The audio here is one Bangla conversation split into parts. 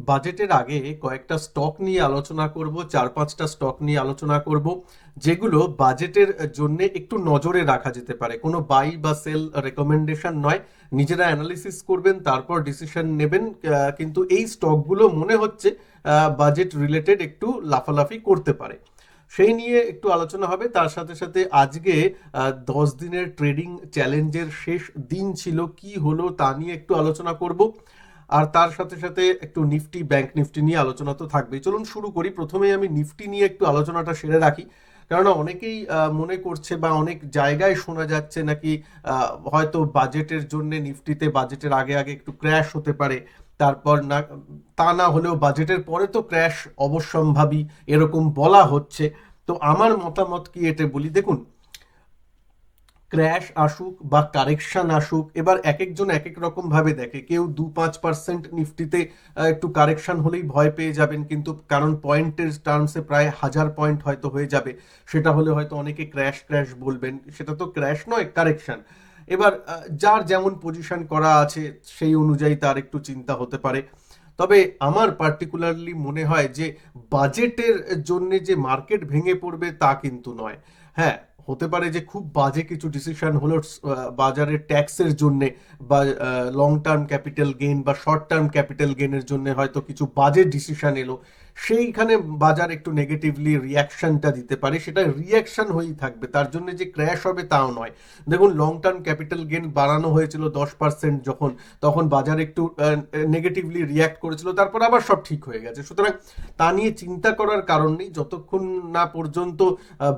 বাজেটের আগে কয়েকটা স্টক নিয়ে আলোচনা করব, 4-5টা স্টক নিয়ে আলোচনা করব যেগুলো বাজেটের জন্য একটু নজরে রাখা যেতে পারে। কোনো বাই বা সেল রেকমেন্ডেশন নয়, নিজেরা অ্যানালিসিস করবেন তারপর ডিসিশন নেবেন। কিন্তু এই স্টকগুলো মনে হচ্ছে বাজেট রিলেটেড একটু লাফালাফি করতে পারে, সেই নিয়ে একটু আলোচনা হবে। তার সাথে সাথে আজকে 10 দিনের ট্রেডিং চ্যালেঞ্জের শেষ দিন ছিল, কি হলো তা নিয়ে একটু আলোচনা করব। আর তার সাথে সাথে একটু নিফটি ব্যাংক নিফটি নিয়ে আলোচনা তো থাকবেই। চলুন শুরু করি। প্রথমেই আমি নিফটি নিয়ে একটু আলোচনাটা সেরে রাখি, কেননা অনেকেই মনে করছে বা অনেক জায়গায় শোনা যাচ্ছে নাকি হয়তো বাজেটের জন্য নিফটিতে বাজেটের আগে আগে একটু ক্র্যাশ হতে পারে, তারপর না, তা না হলেও বাজেটের পরে তো ক্র্যাশ অবশ্যম্ভাবী এরকম বলা হচ্ছে। তো আমার মতামত কি এটা বলি, দেখুন, ক্র্যাশ আসুক বা কারেকশন আসুক, এবার এক একজন এক এক রকম ভাবে দেখে। কেউ 2-5% নিফটিতে একটু কারেকশন হলেই ভয় পেয়ে যাবেন, কিন্তু কারণ পয়েন্টের টার্মসে প্রায় 1000 পয়েন্ট হয়তো হয়ে যাবে, সেটা হলে হয়তো অনেকে ক্র্যাশ ক্র্যাশ বলবেন। সেটা তো ক্র্যাশ নয়, কারেকশন। এবার যার যেমন পজিশন করা আছে সেই অনুযায়ী তার একটু চিন্তা হতে পারে। তবে আমার পার্টিকুলারলি মনে হয় যে বাজেটের জন্য যে মার্কেট ভেঙে পড়বে তা কিন্তু নয়। হ্যাঁ, হতে পারে যে খুব বাজে কিছু ডিসিশন হলো বাজারের ট্যাক্সের জন্য, বা লং টার্ম ক্যাপিটাল গেইন বা শর্ট টার্ম ক্যাপিটাল গেইনের জন্য হয়তো কিছু বাজে ডিসিশন এলো, সেইখানে বাজার একটু নেগেটিভলি রিয়াকশনটা দিতে পারে। সেটা রিয়াকশন হয়েই থাকবে, তার জন্য যে ক্র্যাশ হবে তাও নয়। দেখুন, লং টার্ম ক্যাপিটাল গেইন বাড়ানো হয়েছিল 10% যখন, তখন বাজার একটু নেগেটিভলি রিয়াক্ট করেছিল, তারপর আবার সব ঠিক হয়ে গেছে। সুতরাং তা নিয়ে চিন্তা করার কারণ নেই, যতক্ষণ না পর্যন্ত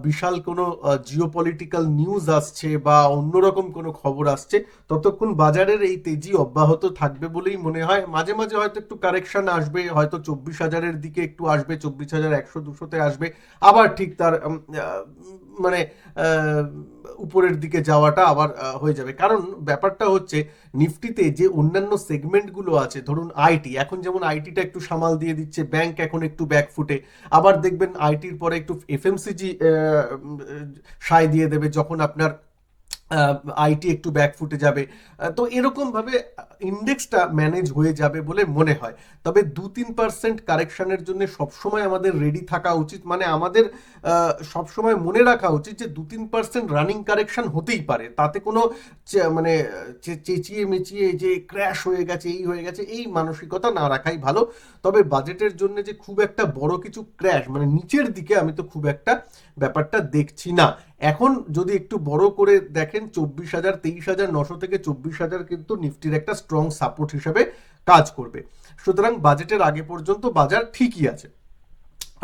বিশাল কোনো জিওপলিটিক্যাল নিউজ আসছে বা অন্যরকম কোনো খবর আসছে, ততক্ষণ বাজারের এই তেজি অব্যাহত থাকবে বলেই মনে হয়। মাঝে মাঝে হয়তো একটু কারেকশন আসবে, হয়তো 24,000-এর দিকে একটু আসবে, 24,100-200-তে আসবে, আবার ঠিক তার মানে আহ, উপরের দিকে যাওয়াটা আবার হয়ে যাবে। কারণ ব্যাপারটা হচ্ছে নিফটিতে যে অন্যান্য সেগমেন্টগুলো আছে, ধরুন আইটি, এখন যেমন আইটিটা একটু সামাল দিয়ে দিচ্ছে, ব্যাংক এখন একটু ব্যাকফুটে, আবার দেখবেন আইটির পরে একটু এফএমসিজি সায় দিয়ে দেবে যখন আপনার আইটি একটু ব্যাকফুটে যাবে। তো এরকম ভাবে ইন্ডেক্সটা ম্যানেজ হয়ে যাবে বলে মনে হয়। তবে 2-3% কারেকশনের জন্য সবসময় আমাদের রেডি থাকা উচিত, মানে আমাদের সবসময় মনে রাখা উচিত যে 2-3% রানিং কারেকশন হতেই পারে, তাতে কোনো মানে চেঁচিয়ে মেচিয়ে যে ক্র্যাশ হয়ে গেছে এই হয়ে গেছে এই মানসিকতা না রাখাই ভালো। তবে বাজেটের জন্য যে খুব একটা বড় কিছু ক্র্যাশ মানে নিচের দিকে আমি তো খুব একটা ব্যাপারটা দেখছি না। এখন যদি একটু বড় করে দেখেন, 24,000, 23,900 থেকে 24,000 কিন্তু নিফটির একটা স্ট্রং সাপোর্ট হিসেবে কাজ করবে। সুতরাং বাজেটের আগে পর্যন্ত বাজার ঠিকই আছে।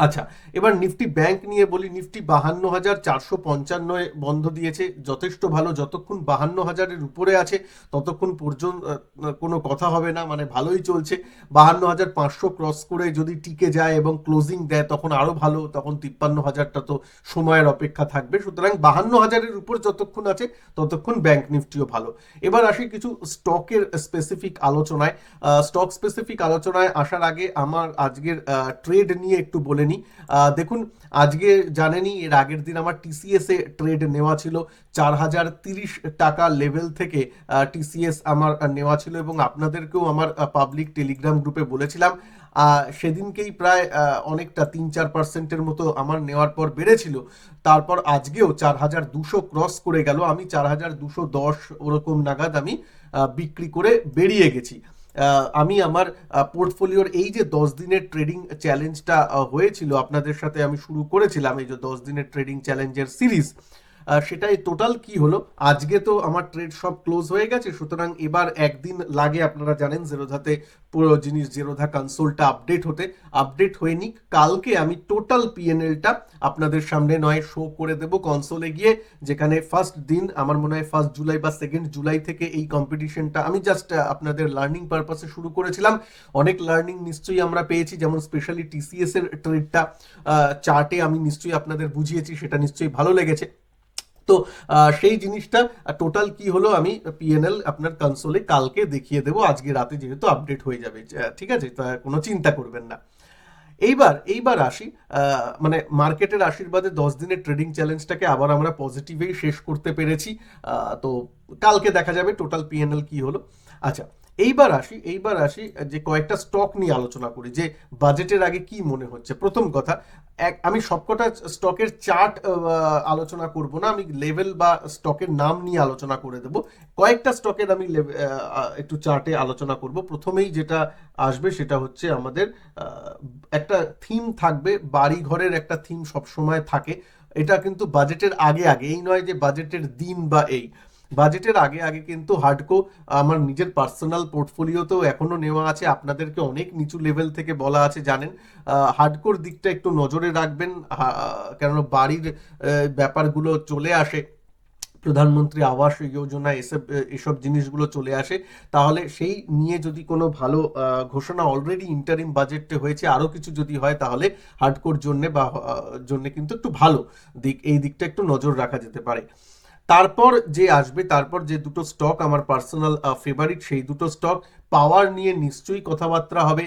আচ্ছা, এবার নিফটি ব্যাংক নিয়ে বলি। নিফটি 52,455 বন্ধ দিয়েছে, যথেষ্ট ভালো। যতক্ষণ 52,000-এর উপরে আছে ততক্ষণ পর্যন্ত কোনো কথা হবে না, মানে ভালোই চলছে। 52,500 ক্রস করে যদি টিকে যায় এবং ক্লোজিং দেয় তখন আরো ভালো, তখন 53,000টা তো সময়ের অপেক্ষা থাকবে। সুতরাং 52,000-এর উপর যতক্ষণ আছে ততক্ষণ ব্যাংক নিফটিও ভালো। এবার আসি কিছু স্টকের স্পেসিফিক আলোচনায়। স্টক স্পেসিফিক আলোচনায় আসার আগে আমার আজকের ট্রেড নিয়ে একটু বলে নিই। দেখুন, আজকে জানেনই এর আগের দিন আমার টিসিএস এ ট্রেড নেওয়া ছিল। 4,030 টাকা লেভেল থেকে টিসিএস আমার নেওয়া ছিল, এবং আপনাদেরকেও আমার পাবলিক টেলিগ্রাম গ্রুপে বলেছিলাম। সেদিনকেই প্রায় অনেকটা 3-4%-এর মতো আমার নেওয়ার পর বেড়েছিল। তারপর আজকেও 4,200 ক্রস করে গেল, আমি 4,210 ওরকম নাগাদ আমি বিক্রি করে বেরিয়ে গেছি। আমি আমার পোর্টফোলিওর এই যে 10 দিনের ট্রেডিং চ্যালেঞ্জটা হয়েছিল আপনাদের সাথে, আমি শুরু করেছিলাম এই যে 10 দিনের ট্রেডিং চ্যালেঞ্জের সিরিজ, সেটাই টোটাল কি হলো। আজকে তো আমার ট্রেড সব ক্লোজ হয়ে গেছে, সুতরাং এবার একদিন লাগে, আপনারা জানেন, জেরোধাতে পুরো জিনিস জেরোধা কনসোলটা আপডেট হতে। আপডেট হয়নি, কালকে আমি টোটাল পিএনএলটা আপনাদের সামনে নয় শো করে দেব কনসোলে গিয়ে, যেখানে ফার্স্ট দিন আমার মনে হয় 1 জুলাই বা 2 জুলাই থেকে এই কম্পিটিশনটা আমি জাস্ট আপনাদের লার্নিং পারপাসে শুরু করেছিলাম। অনেক লার্নিং নিশ্চয়ই আমরা পেয়েছি, যেমন স্পেশালি টিসিএস এর ট্রেডটা চার্টে আমি নিশ্চয়ই আপনাদের বুঝিয়েছি, সেটা নিশ্চয়ই ভালো লেগেছে। তো সেই জিনিসটা টোটাল কি হলো আমি পিএনএল আপনার কনসোলে কালকে দেখিয়ে দেবো, আজকে রাতে যেহেতু আপডেট হয়ে যাবে। ঠিক আছে, তা কোনো চিন্তা করবেন না। এইবার আসি, মানে মার্কেটের আশীর্বাদে 10 দিনের ট্রেডিং চ্যালেঞ্জটাকে আবার আমরা পজিটিভেই শেষ করতে পেরেছি। তো কালকে দেখা যাবে টোটাল পিএনএল কি হলো। আচ্ছা, এইবার আসি যে কয়েকটা স্টক নিয়ে আলোচনা করি, যে বাজেটের আগে কি মনে হচ্ছে। প্রথম কথা, আমি সবকটা স্টকের চার্ট আলোচনা করব না, আমি লেভেল বা স্টকের নাম নিয়ে আলোচনা করে দেব। কয়েকটা স্টকের আমি একটু চার্টে আলোচনা করব। প্রথমেই যেটা আসবে সেটা হচ্ছে আমাদের একটা থিম থাকবে, বাড়ি ঘরের একটা থিম সবসময় থাকে। এটা কিন্তু বাজেটের আগে আগে, এই নয় যে বাজেটের দিন বা এই, বাজেটের আগে আগে কিন্তু হার্ডকো আমার নিজের পার্সোনাল পোর্টফোলিওতেও এখনো নেওয়া আছে। আপনাদেরকে অনেক নিচু লেভেল থেকে বলা আছে জানেন। হার্ডকোর দিকটা একটু নজরে রাখবেন, কেননা বাড়ির ব্যাপারগুলো চলে আসে, প্রধানমন্ত্রী আবাস যোজনা এসব এসব জিনিসগুলো চলে আসে, তাহলে সেই নিয়ে যদি কোনো ভালো ঘোষণা অলরেডি ইন্টারিম বাজেটে হয়েছে, আরও কিছু যদি হয় তাহলে হার্ডকোর জন্যে বা জন্যে কিন্তু একটু ভালো দিক, এই দিকটা একটু নজর রাখা যেতে পারে। তারপর যে আসবে, তারপর যে দুটো স্টক আমার পার্সোনাল ফেভারিট, সেই দুটো স্টক পাওয়ার নিয়ে নিশ্চয়ই কথাবার্তা হবে।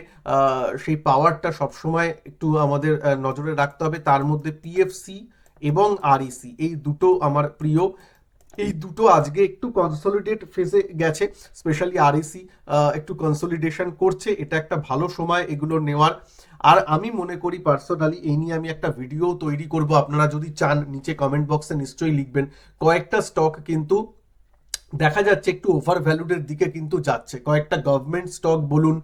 সেই পাওয়ারটা সবসময় একটু আমাদের নজরে রাখতে হবে। তার মধ্যে পিএফসি এবং আরইসি, এই দুটো আমার প্রিয়। এই দুটো আজকে একটু কনসলিডেট ফেজে গেছে, স্পেশালি আরইসি একটু কনসলিডেশন করছে, এটা একটা ভালো সময় এগুলো নেওয়ার। আর আমি মনে করি পার্সোনালি এই নিয়ে আমি একটা ভিডিও তৈরি করব, আপনারা যদি চান নিচে কমেন্ট বক্সে নিশ্চয়ই লিখবেন। কয়েকটা স্টক কিন্তু দেখা যাচ্ছে একটু ওভার ভ্যালুডের দিকে কিন্তু যাচ্ছে, কয়েকটা গভর্নমেন্ট স্টক বলুন,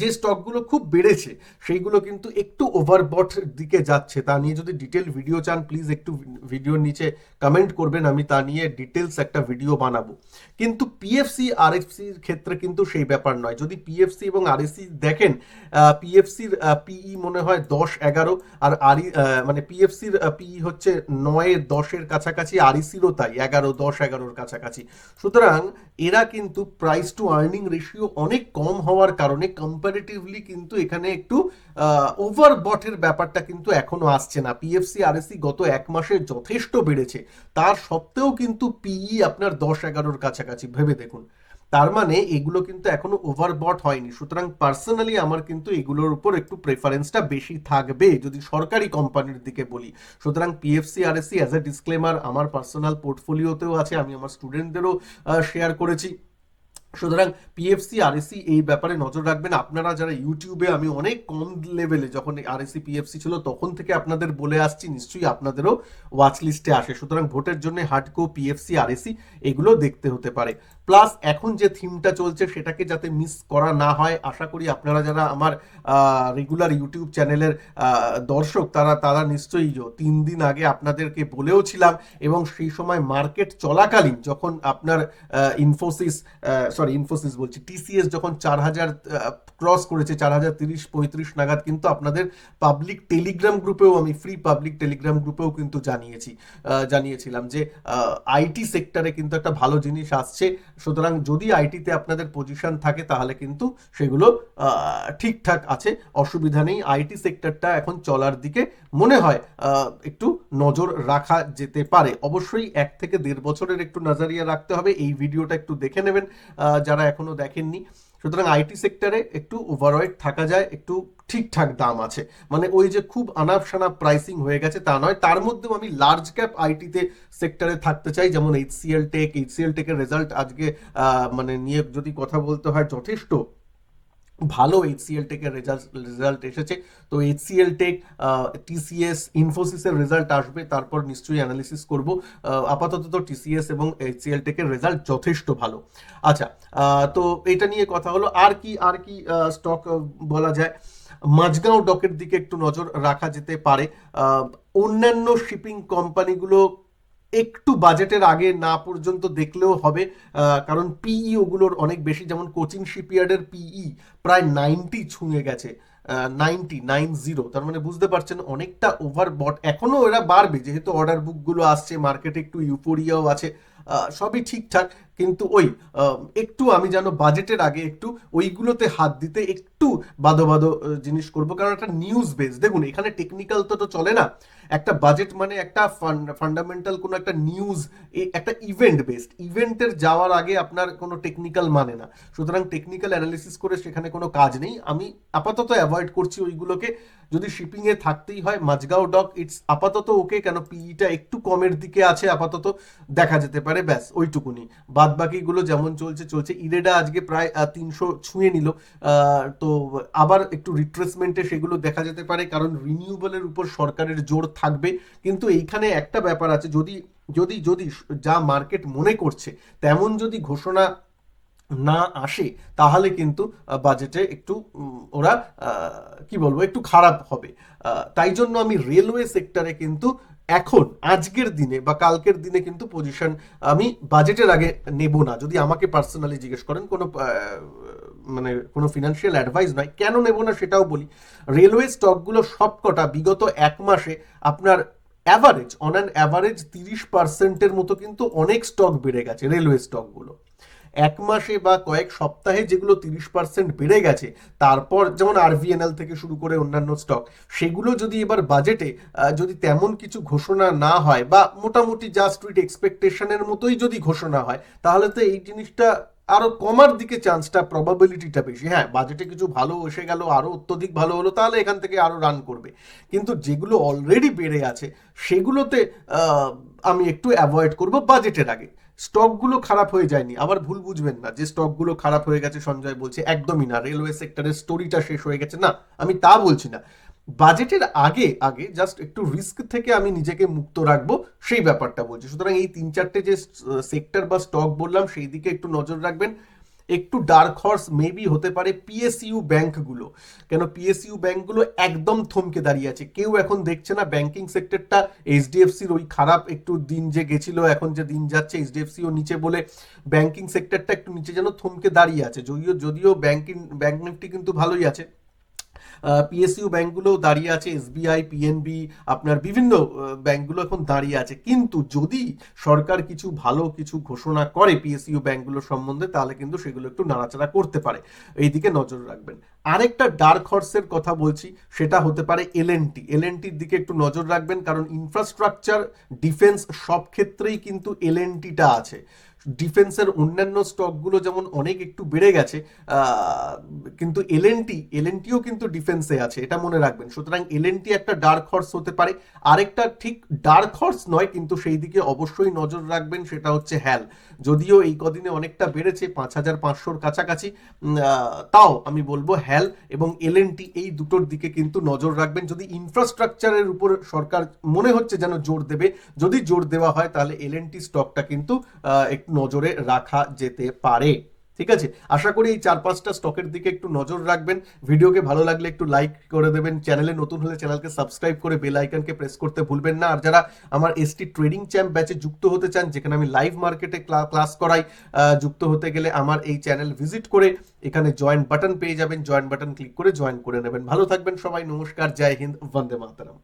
যে স্টকগুলো খুব বেড়েছে সেইগুলো কিন্তু একটু ওভারবট দিকে যাচ্ছে। তা নিয়ে যদি ডিটেল ভিডিও চান প্লিজ একটু ভিডিওর নিচে কমেন্ট করবেন, আমি তা নিয়ে ডিটেলস একটা ভিডিও বানাবো। কিন্তু পিএফসি আরএফসির ক্ষেত্রে কিন্তু সেই ব্যাপার নয়। যদি পিএফসি এবং আরএসসি দেখেন, পিএফসির পিই মনে হয় 10-11, আর মানে পিএফসির পিই হচ্ছে 9-10-এর কাছাকাছি, আরইসিরও তাই 11-10-11-র কাছাকাছি। সুতরাং এরা কিন্তু প্রাইস টু আর্নিং রেশিও অনেক কম হওয়ার কারণে কম্পারেটিভলি কিন্তু এখানে একটু ওভার বটের ব্যাপারটা কিন্তু এখনো আসছে না। পিএফসি আরএসসি গত এক মাসে যথেষ্ট বেড়েছে, তার সত্ত্বেও কিন্তু পিই আপনার 10-11-র কাছাকাছি, ভেবে দেখুন। তার মানে এগুলো কিন্তু এখনো ওভারবট হয়নি। সুতরাং পার্সোনালি আমার কিন্তু এগুলোর উপর একটু প্রেফারেন্সটা বেশি থাকবে যদি সরকারি কোম্পানির দিকে বলি। সুতরাং PFC RSC as a disclaimer আমার পার্সোনাল পোর্টফোলিওতেও আছে, আমি আমার স্টুডেন্টদেরও শেয়ার করেছি। সুতরাং পিএফসি আরএসসি এই ব্যাপারে নজর রাখবেন। আপনারা যারা ইউটিউবে, আমি অনেক কম লেভেলে যখন আরএসসি পিএফসি ছিল তখন থেকে আপনাদের বলে আসছি, নিশ্চয়ই আপনাদেরও ওয়াচ লিস্টে আসে। সুতরাং ভোটের জন্য হার্ডকো, পিএফসি আরএসসি এগুলো দেখতে হতে পারে। প্লাস এখন যে থিমটা চলছে সেটাকে যাতে মিস করা না হয়, আশা করি আপনারা যারা আমার রেগুলার ইউটিউব চ্যানেলের দর্শক তারা তারা নিশ্চয়ই 3 দিন আগে আপনাদেরকে বলেও ছিলাম, এবং সেই সময় মার্কেট চলাকালীন যখন আপনার ইনফোসিস বলছি, টিসিএস যখন 4000 ক্রস করেছে, 4030-35 নাগাদ, কিন্তু আপনাদের পাবলিক টেলিগ্রাম গ্রুপেও, আমি ফ্রি পাবলিক টেলিগ্রাম গ্রুপেও কিন্তু জানিয়েছিলাম যে আইটি সেক্টরে কিন্তু একটা ভালো জিনিস আসছে। সুতরাং যদি আইটিতে আপনাদের পজিশন থাকে তাহলে কিন্তু সেগুলো ঠিকঠাক আছে, অসুবিধা নেই। আইটি সেক্টরটা এখন চলার দিকে মনে হয় একটু নজর রাখা যেতে পারে। অবশ্যই 1 থেকে 1.5 বছরের একটু নজরিয়া রাখতে হবে। এই ভিডিওটা একটু দেখে নেবেন যারা এখনো দেখেননি। সুতরাং আইটি সেক্টরে একটু ওভারওয়েট থাকা যায়, একটু ঠিকঠাক দাম আছে, মানে ওই যে খুব আনাপ শানাপ প্রাইসিং হয়ে গেছে তা নয়। তার মধ্যেও আমি লার্জ ক্যাপ আইটিতে সেক্টরে থাকতে চাই, যেমন এইচসিএল টেকের রেজাল্ট আজকে মানে নিয়ে যদি কথা বলতে হয়, যথেষ্ট ভালো এইচসিএল টেকের রেজাল্ট এসেছে। তো এইচসিএল টেক, টিসিএস, ইনফোসিসের রেজাল্ট আসবে, তারপর নিশ্চয়ই অ্যানালিসিস করব। আপাতত তো টিসিএস এবং এইচসিএল টেকের রেজাল্ট যথেষ্ট ভালো। আচ্ছা, তো এটা নিয়ে কথা হলো। আর কি স্টক বলা যায়, মাঝগাঁও ডকের দিকে একটু নজর রাখা যেতে পারে। অন্যান্য শিপিং কোম্পানিগুলো একটু বাজেটের আগে না পর্যন্ত দেখলেও হবে, কারণ পিই ওগুলোর অনেক বেশি, যেমন কোচিন শিপইয়ার্ডের পিই প্রায় 90 ছুঁয়ে গেছে, 90, তার মানে বুঝতে পারছেন অনেকটা ওভারবট। এখনো এরা বাড়বে যেহেতু অর্ডার বুকগুলো আসছে, মার্কেটে একটু ইউফোরিয়াও আছে, সবই ঠিকঠাক। কিন্তু ওই একটু আমি যেন বাজেটের আগে একটু ওইগুলোতে হাত দিতে একটু একটু বাদো বাদো জিনিস করব, কারণ একটা নিউজ বেস, দেখুন এখানে টেকনিক্যাল তো চলে না। একটা বাজেট মানে একটা ফান্ডামেন্টাল কোনো একটা নিউজ, একটা ইভেন্ট বেসড, ইভেন্টের যাওয়ার আগে আপনার কোনো টেকনিক্যাল মানে না। সুতরাং টেকনিক্যাল অ্যানালিসিস করে সেখানে কোনো কাজ নেই, আমি আপাতত অ্যাভয়েড করছি ওইগুলোকে। যদি শিপিং এ থাকতেই হয় মাঝগাঁও ডক, ইটস আপাতত ওকে, কেন পিইটা একটু কমের দিকে আছে আপাতত, দেখা যেতে পারে, ব্যাস ওইটুকুনি। বাদ বাকিগুলো যেমন চলছে চলছে। ইরেডা আজকে প্রায় 300 ছুঁয়ে নিল, তো আবার একটু রিট্রেসমেন্টে সেগুলো দেখা যেতে পারে, কারণ রিনিউয়েবলের উপর সরকারের জোর থাকবে। কিন্তু এইখানে একটা ব্যাপার আছে, যদি যদি যদি যা মার্কেট মনে করছে তেমন যদি ঘোষণা না আসে, তাহলে কিন্তু বাজেটে একটু ওরা কি বলবো একটু খারাপ হবে। তাই জন্য আমি রেলওয়ে সেক্টরে কিন্তু এখন আজকের দিনে বা কালকের দিনে কিন্তু পজিশন আমি বাজেটের আগে নেব না। যদি আমাকে পার্সোনালি জিজ্ঞেস করেন, কোনো মানে কোনো ফিনান্সিয়াল অ্যাডভাইস নয়, কেন নেব না সেটাও বলি। রেলওয়ে স্টকগুলো সবকটা বিগত এক মাসে আপনার অ্যাভারেজ, অন অ্যান অ্যাভারেজ 30%-এর মতো কিন্তু অনেক স্টক বেড়ে গেছে রেলওয়ে স্টকগুলো। এক মাসে বা কয়েক সপ্তাহে যেগুলো 30% বেড়ে গেছে, তারপর যেমন আরভিএনএল থেকে শুরু করে অন্যান্য স্টক, সেগুলো যদি এবার বাজেটে যদি তেমন কিছু ঘোষণা না হয়, বা মোটামুটি যা স্ট্রিট এক্সপেকটেশনের মতোই যদি ঘোষণা হয়, তাহলে তো এই জিনিসটা আরো কমার দিকে চান্সটা, প্রবাবিলিটিটা বেশি। হ্যাঁ, বাজেটে কিছু ভালো এসে গেল, আরো অত্যধিক ভালো হলো, তাহলে এখান থেকে আরো রান করবে। কিন্তু যেগুলো অলরেডি বেড়ে আছে সেগুলোতে আমি একটু অ্যাভয়েড করব বাজেটের আগে। স্টকগুলো খারাপ হয়ে যায়নি, আবার ভুল বুঝবেন না যে স্টকগুলো খারাপ হয়ে গেছে সঞ্জয় বলছে, একদমই না। রেলওয়ে সেক্টরের স্টোরিটা শেষ হয়ে গেছে না, আমি তা বলছি না। বাজেটের আগে আগে জাস্ট একটু রিস্ক থেকে আমি নিজেকে মুক্ত রাখবো, সেই ব্যাপারটা বলছি। সুতরাং এই 3-4টে যে সেক্টর বা স্টক বললাম সেই দিকে একটু নজর রাখবেন। একটু ডার্ক হর্স মেবি হতে পারে পিএসইউ ব্যাংকগুলো, কেন পিএসইউ ব্যাংকগুলো একদম থমকে দাঁড়িয়ে আছে, কেউ এখন দেখছে না ব্যাংকিং সেক্টরটা। এইচডিএফসির ওই খারাপ একটু দিন যে গেছিল, এখন যে দিন যাচ্ছে এইচডিএফসিও নিচে বলে ব্যাংকিং সেক্টরটা একটু নিচে যেন থমকে দাঁড়িয়ে আছে। যদিও যদিও ব্যাংক নিফটি কিন্তু ভালোই আছে, পিএসইউ ব্যাংকগুলো দাঁড়িয়ে আছে, এসবিআই, পিএনবি, আপনার বিভিন্ন ব্যাংকগুলো এখন দাঁড়িয়ে আছে। কিন্তু যদি সরকার কিছু ভালো কিছু ঘোষণা করে পিএসইউ ব্যাংকগুলোর সম্বন্ধে, তাহলে কিন্তু সেগুলো একটু নাড়াচাড়া করতে পারে, এই দিকে নজর রাখবেন। আরেকটা ডার্ক হর্সের কথা বলছি, সেটা হতে পারে এলএনটি। এলএনটির দিকে একটু নজর রাখবেন, কারণ ইনফ্রাস্ট্রাকচার, ডিফেন্স সব ক্ষেত্রেই কিন্তু এলএনটিটা আছে। ডিফেন্সের অন্যান্য স্টকগুলো যেমন অনেক একটু বেড়ে গেছে, কিন্তু এলএনটিও কিন্তু ডিফেন্সে আছে, এটা মনে রাখবেন। সুতরাং এলএনটি একটা ডার্ক হর্স হতে পারে। আরেকটা ঠিক ডার্ক হর্স নয়, কিন্তু সেই দিকে অবশ্যই নজর রাখবেন, সেটা হচ্ছে হ্যাল। যদিও এই কদিনে অনেকটা বেড়েছে 5500-র কাছাকাছি, তাও আমি বলবো হ্যাল এবং এলএনটি এই দুটোর দিকে কিন্তু নজর রাখবেন। যদি ইনফ্রাস্ট্রাকচারের উপর সরকার মনে হচ্ছে যেন জোর দেবে, যদি জোর দেওয়া হয়, তাহলে এলএনটি স্টকটা কিন্তু একটু নজরে রাখা যেতে পারে। ঠিক আছে, আশা করি এই 4-5টা স্টকের দিকে একটু নজর রাখবেন। ভিডিওকে ভালো লাগলে একটু লাইক করে দেবেন, চ্যানেলে নতুন হলে চ্যানেলকে সাবস্ক্রাইব করে বেল আইকনকে প্রেস করতে ভুলবেন না। আর যারা আমার এসটি ট্রেডিং চ্যাম্প ব্যাচে যুক্ত হতে চান, যেখানে আমি লাইভ মার্কেটে ক্লাস করাই, যুক্ত হতে গেলে আমার এই চ্যানেল ভিজিট করে এখানে জয়েন বাটন পেয়ে যাবেন, জয়েন বাটন ক্লিক করে জয়েন করে নেবেন। ভালো থাকবেন সবাই, নমস্কার, জয় হিন্দ, বন্দে মাতরম।